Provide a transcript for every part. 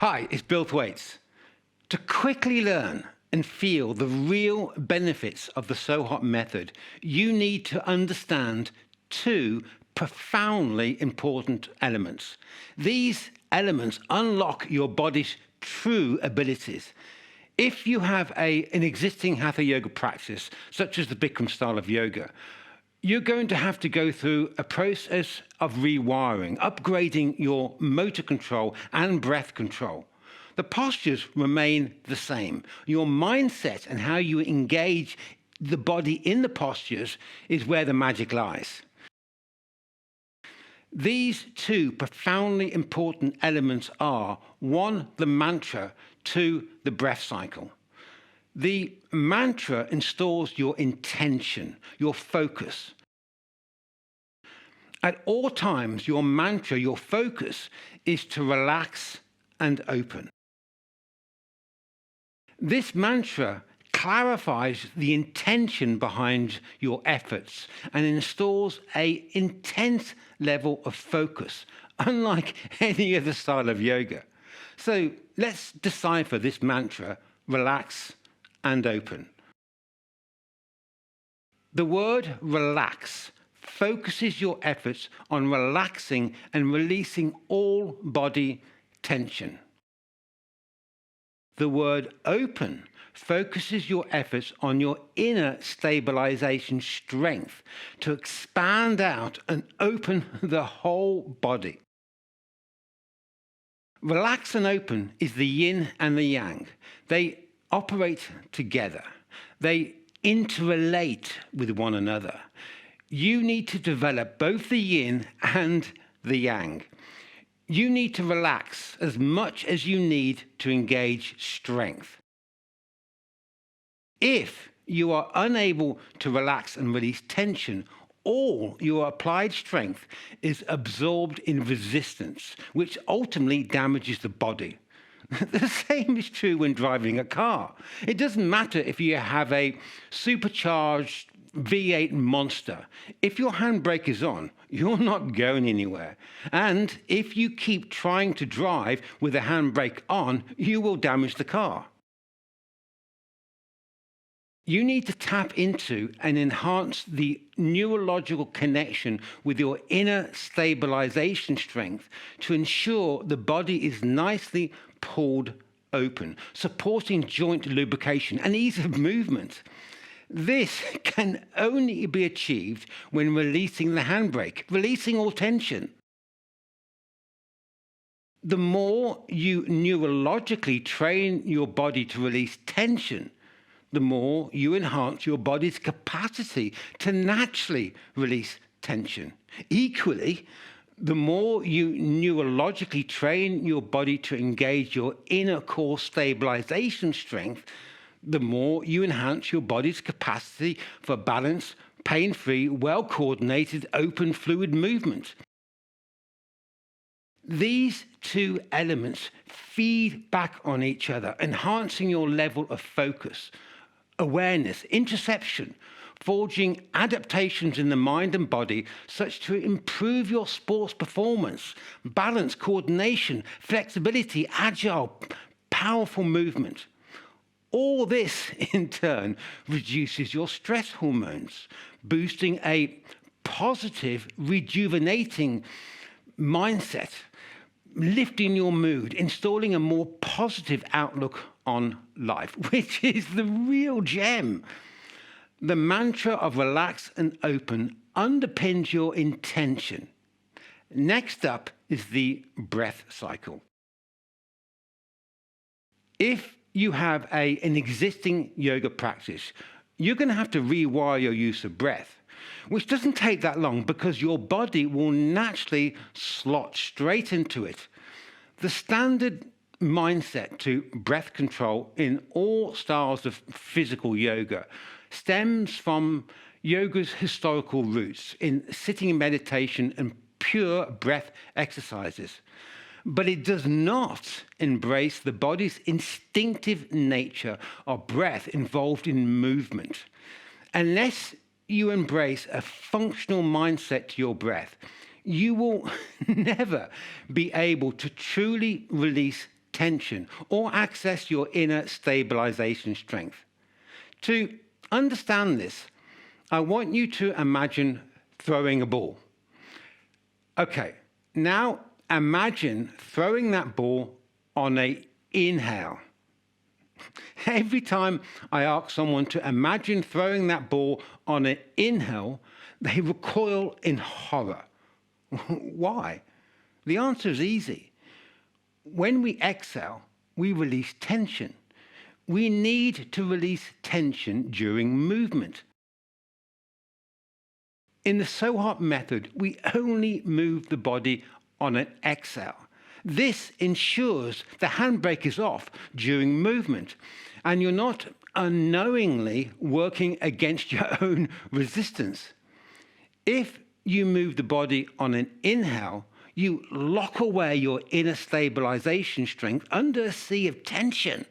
Hi, it's Bill Thwaites. To quickly learn and feel the real benefits of the Sohot method, you need to understand two profoundly important elements. These elements unlock your body's true abilities. If you have an existing hatha yoga practice, such as the Bikram style of yoga, you're going to have to go through a process of rewiring, upgrading your motor control and breath control. The postures remain the same. Your mindset and how you engage the body in the postures is where the magic lies. These two profoundly important elements are, one, the mantra, two, the breath cycle. The mantra installs your intention, your focus. At all times, your mantra, your focus, is to relax and open. This mantra clarifies the intention behind your efforts and installs an intense level of focus, unlike any other style of yoga. So let's decipher this mantra: relax and open. The word relax focuses your efforts on relaxing and releasing all body tension. The word open focuses your efforts on your inner stabilization strength to expand out and open the whole body. Relax and open is the yin and the yang. They operate together. They interrelate with one another. You need to develop both the yin and the yang. You need to relax as much as you need to engage strength. If you are unable to relax and release tension, all your applied strength is absorbed in resistance, which ultimately damages the body. The same is true when driving a car. It doesn't matter if you have a supercharged V8 monster. If your handbrake is on, you're not going anywhere. And if you keep trying to drive with the handbrake on, you will damage the car. You need to tap into and enhance the neurological connection with your inner stabilization strength to ensure the body is nicely pulled open, supporting joint lubrication and ease of movement. This can only be achieved when releasing the handbrake, releasing all tension. The more you neurologically train your body to release tension, the more you enhance your body's capacity to naturally release tension. Equally, the more you neurologically train your body to engage your inner core stabilization strength, the more you enhance your body's capacity for balanced, pain-free, well-coordinated, open, fluid movement. These two elements feed back on each other, enhancing your level of focus, awareness, interception, forging adaptations in the mind and body such to improve your sports performance, balance, coordination, flexibility, agile, powerful movement. All this, in turn, reduces your stress hormones, boosting a positive, rejuvenating mindset, lifting your mood, installing a more positive outlook on life, which is the real gem. The mantra of relax and open underpins your intention. Next up is the breath cycle. If you have an existing yoga practice, you're going to have to rewire your use of breath, which doesn't take that long because your body will naturally slot straight into it. The standard mindset to breath control in all styles of physical yoga stems from yoga's historical roots in sitting meditation and pure breath exercises. But it does not embrace the body's instinctive nature of breath involved in movement. Unless you embrace a functional mindset to your breath, you will never be able to truly release tension or access your inner stabilization strength. To understand this, I want you to imagine throwing a ball. Okay, now imagine throwing that ball on an inhale. Every time I ask someone to imagine throwing that ball on an inhale, they recoil in horror. Why? The answer is easy. When we exhale, we release tension. We need to release tension during movement. In the Sohot method, we only move the body on an exhale. This ensures the handbrake is off during movement, and you're not unknowingly working against your own resistance. If you move the body on an inhale, you lock away your inner stabilization strength under a sea of tension.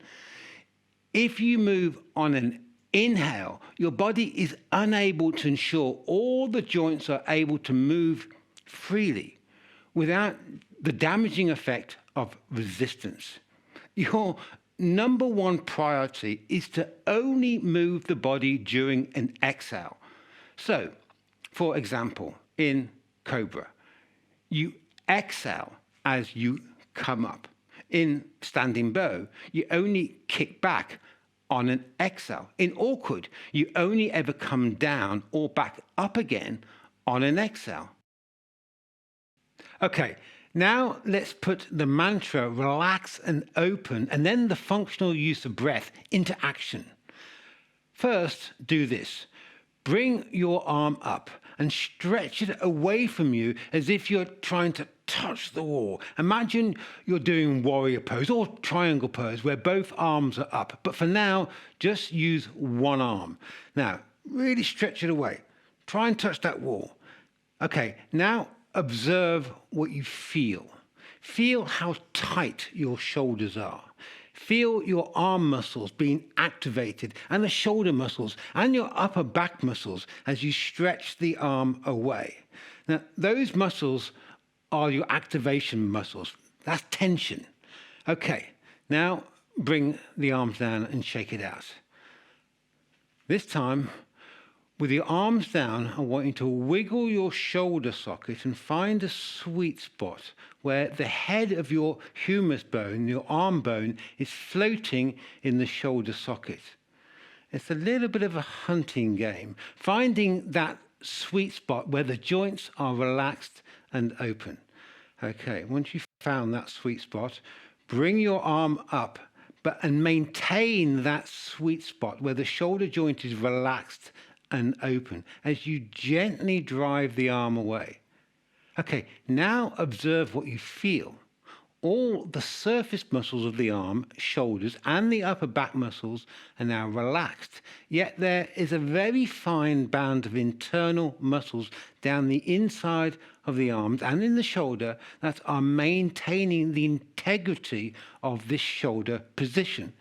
If you move on an inhale, your body is unable to ensure all the joints are able to move freely without the damaging effect of resistance. Your number one priority is to only move the body during an exhale. So, for example, in Cobra, you exhale as you come up. In Standing Bow, you only kick back on an exhale. In Awkward, you only ever come down or back up again on an exhale. Okay, now let's put the mantra relax and open and then the functional use of breath into action. First, do this. Bring your arm up and stretch it away from you as if you're trying to touch the wall. Imagine you're doing warrior pose or triangle pose where both arms are up. But for now, just use one arm. Now, really stretch it away. Try and touch that wall. Okay, now observe what you feel. Feel how tight your shoulders are. Feel your arm muscles being activated and the shoulder muscles and your upper back muscles as you stretch the arm away. Now, those muscles are your activation muscles. That's tension. Okay, now bring the arms down and shake it out. This time, with your arms down, I want you to wiggle your shoulder socket and find a sweet spot where the head of your humerus bone, your arm bone, is floating in the shoulder socket. It's a little bit of a hunting game, finding that sweet spot where the joints are relaxed and open. Okay, once you've found that sweet spot, bring your arm up and maintain that sweet spot where the shoulder joint is relaxed and open as you gently drive the arm away. Okay, now observe what you feel. All the surface muscles of the arm, shoulders, and the upper back muscles are now relaxed. Yet there is a very fine band of internal muscles down the inside of the arms and in the shoulder that are maintaining the integrity of this shoulder position.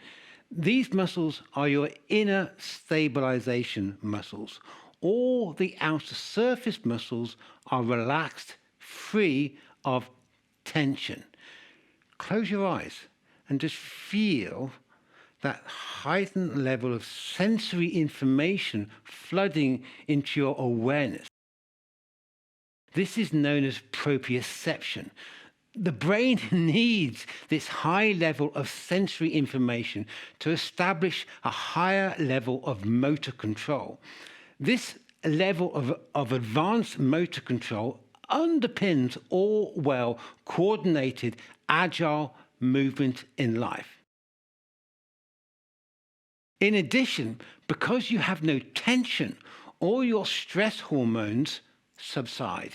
These muscles are your inner stabilization muscles. All the outer surface muscles are relaxed, free of tension. Close your eyes and just feel that heightened level of sensory information flooding into your awareness. This is known as proprioception. The brain needs this high level of sensory information to establish a higher level of motor control. This level of advanced motor control underpins all well coordinated, agile movement in life. In addition, because you have no tension, all your stress hormones subside.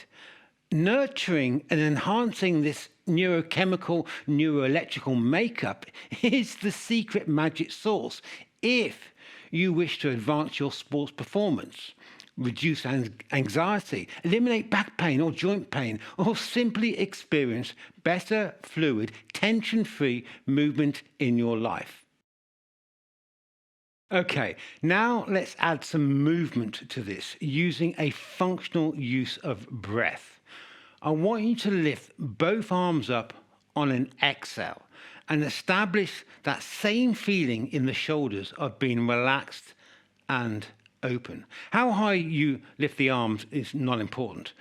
Nurturing and enhancing this neurochemical, neuroelectrical makeup is the secret magic sauce if you wish to advance your sports performance, reduce anxiety, eliminate back pain or joint pain, or simply experience better, fluid, tension-free movement in your life. Okay, now let's add some movement to this using a functional use of breath. I want you to lift both arms up on an exhale and establish that same feeling in the shoulders of being relaxed and open. How high you lift the arms is not important.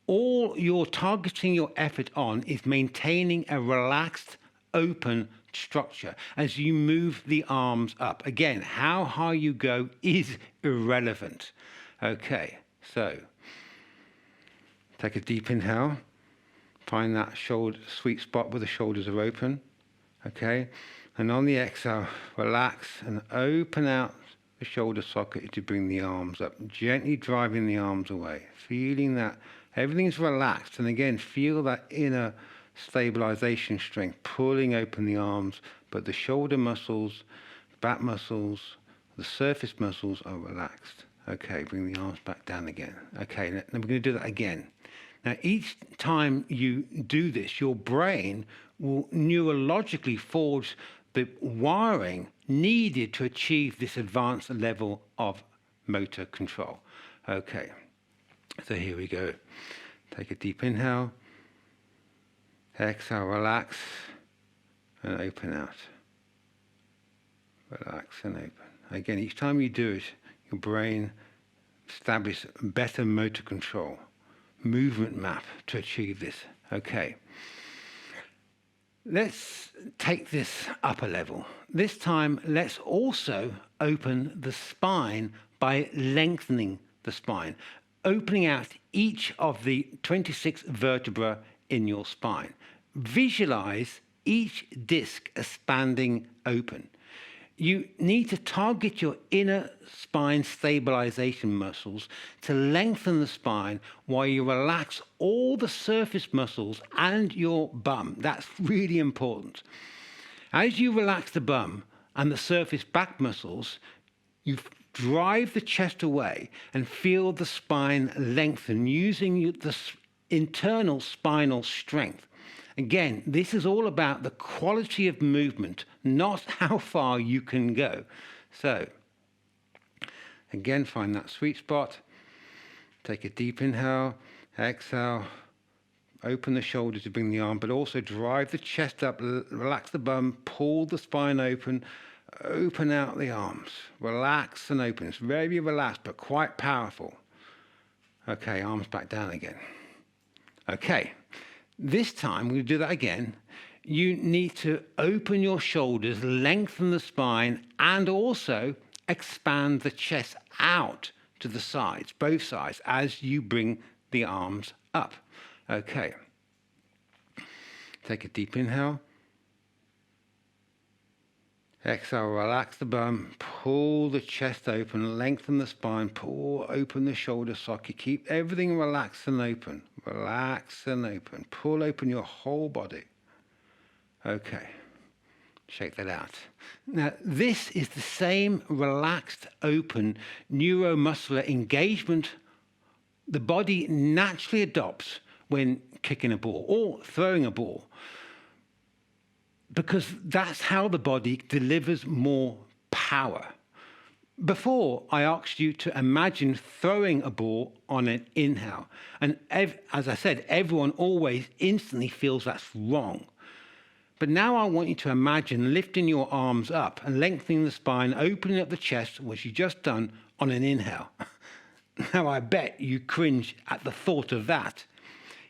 All you're targeting your effort on is maintaining a relaxed, open structure as you move the arms up. Again, how high you go is irrelevant. Okay, so take a deep inhale. Find that shoulder sweet spot where the shoulders are open. Okay, and on the exhale, relax and open out the shoulder socket to bring the arms up, gently driving the arms away, feeling that everything's relaxed. And again, feel that inner stabilization strength, pulling open the arms, but the shoulder muscles, back muscles, the surface muscles are relaxed. Okay, bring the arms back down again. Okay, now we're going to do that again. Now, each time you do this, your brain will neurologically forge the wiring needed to achieve this advanced level of motor control. Okay, so here we go. Take a deep inhale. Exhale, relax, and open out. Relax and open. Again, each time you do it, your brain establishes better motor control, movement map to achieve this. Okay. Let's take this up a level. This time, let's also open the spine by lengthening the spine, opening out each of the 26 vertebrae in your spine. Visualize each disc expanding open. You need to target your inner spine stabilization muscles to lengthen the spine while you relax all the surface muscles and your bum. That's really important. As you relax the bum and the surface back muscles, you drive the chest away and feel the spine lengthen using the internal spinal strength. Again, this is all about the quality of movement, not how far you can go. So, again, find that sweet spot. Take a deep inhale, exhale, open the shoulders to bring the arm, but also drive the chest up, relax the bum, pull the spine open, open out the arms. Relax and open. It's very relaxed, but quite powerful. Okay, arms back down again. Okay. This time, we'll do that again. You need to open your shoulders, lengthen the spine, and also expand the chest out to the sides, both sides, as you bring the arms up. Okay. Take a deep inhale. Exhale, relax the bum, pull the chest open, lengthen the spine, pull open the shoulder socket, keep everything relaxed and open. Relax and open. Pull open your whole body. Okay, shake that out. Now, this is the same relaxed, open neuromuscular engagement the body naturally adopts when kicking a ball or throwing a ball, because that's how the body delivers more power. Before, I asked you to imagine throwing a ball on an inhale. And as I said, everyone always instantly feels that's wrong. But now I want you to imagine lifting your arms up and lengthening the spine, opening up the chest, which you've just done on an inhale. Now, I bet you cringe at the thought of that.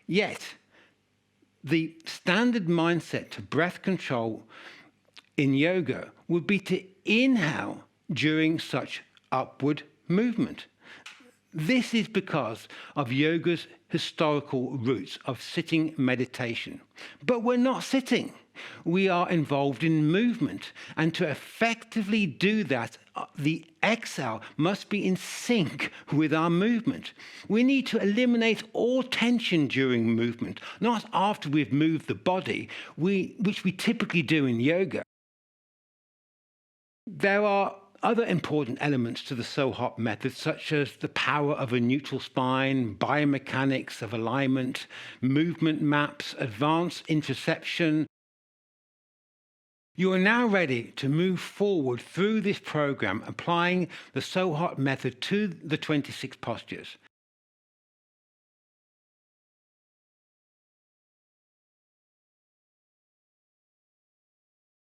Yet, the standard mindset to breath control in yoga would be to inhale during such upward movement. This is because of yoga's historical roots of sitting meditation. But we're not sitting. We are involved in movement. And to effectively do that, the exhale must be in sync with our movement. We need to eliminate all tension during movement, not after we've moved the body, which we typically do in yoga. There are other important elements to the Sohot method, such as the power of a neutral spine, biomechanics of alignment, movement maps, advanced interception. You are now ready to move forward through this program, applying the Sohot method to the 26 postures.